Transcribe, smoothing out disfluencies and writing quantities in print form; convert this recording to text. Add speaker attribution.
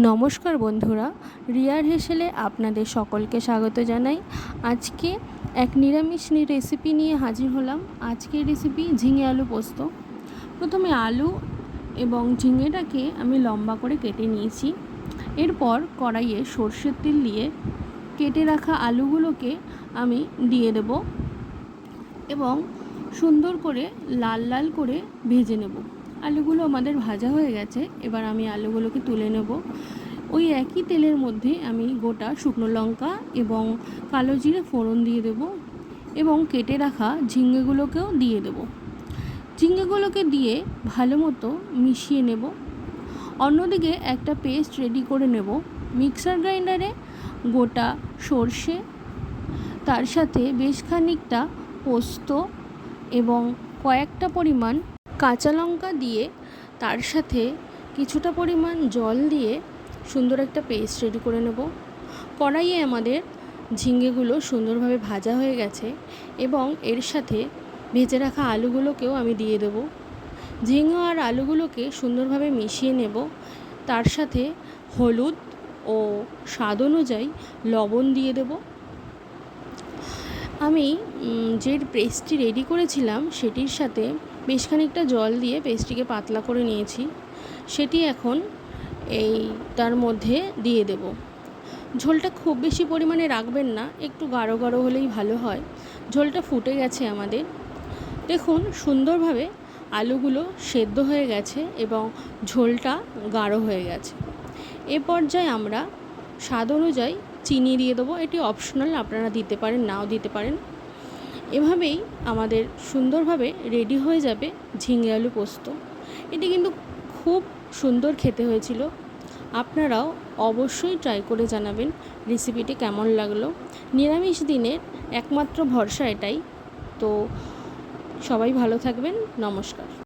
Speaker 1: নমস্কার বন্ধুরা, রিয়ার হেসেলে আপনাদের সকলকে স্বাগত জানাই। আজকে এক নিরামিষ রেসিপি নিয়ে হাজির হলাম। আজকের রেসিপি ঝিঙে আলু পোস্ত। প্রথমে আলু এবং ঝিঙেটাকে আমি লম্বা করে কেটে নিয়েছি। এরপর কড়াইয়ে সর্ষের তেল দিয়ে কেটে রাখা আলুগুলোকে আমি দিয়ে দেব এবং সুন্দর করে লাল লাল করে ভেজে নেব। আলুগুলো আমাদের ভাজা হয়ে গেছে। এবার আমি আলুগুলোকে তুলে নেব। ওই একই তেলের মধ্যে আমি গোটা শুকনো লঙ্কা এবং কালো জিরে ফোড়ন দিয়ে দেব এবং কেটে রাখা ঝিঙেগুলোকেও দিয়ে দেব। ঝিঙেগুলোকে দিয়ে ভালো মতো মিশিয়ে নেব। অন্যদিকে একটা পেস্ট রেডি করে নেব। মিক্সার গ্রাইন্ডারে গোটা সর্ষে, তার সাথে বেশ খানিকটা পোস্ত এবং কয়েকটা পরিমাণ কাঁচা লঙ্কা দিয়ে তার সাথে কিছুটা পরিমাণ জল দিয়ে সুন্দর একটা পেস্ট রেডি করে নেব। কড়াইয়ে আমাদের ঝিঙেগুলো সুন্দরভাবে ভাজা হয়ে গেছে এবং এর সাথে ভেজে রাখা আলুগুলোকেও আমি দিয়ে দেব। ঝিঙে আর আলুগুলোকে সুন্দরভাবে মিশিয়ে নেব। তার সাথে হলুদ ও স্বাদ অনুযায়ী লবণ দিয়ে দেব। আমি যে পেস্টটি রেডি করেছিলাম সেটির সাথে বেশ খানিকটা জল দিয়ে পেস্টটিকে পাতলা করে নিয়েছি। সেটি এখন তার মধ্যে দিয়ে দেব। ঝোলটা খুব বেশি পরিমাণে রাখবেন না, একটু গাঢ় গাঢ় হলেই ভালো হয়। ঝোলটা ফুটে গেছে আমাদের। দেখুন সুন্দরভাবে আলুগুলো সেদ্ধ হয়ে গেছে এবং ঝোলটা গাঢ় হয়ে গেছে। এ পর্যায়ে আমরা স্বাদ অনুযায়ী চিনি দিয়ে দেবো। এটি অপশনাল, আপনারা দিতে পারেন নাও দিতে পারেন। এভাবেই আমাদের সুন্দরভাবে রেডি হয়ে যাবে ঝিঙে আলু পোস্ত। এটি কিন্তু খুব সুন্দর খেতে হয়েছিল। আপনারাও অবশ্যই ট্রাই করে জানাবেন রেসিপিটি কেমন লাগলো। নিরামিষ দিনের একমাত্র ভরসা এটাই। তো সবাই ভালো থাকবেন। নমস্কার।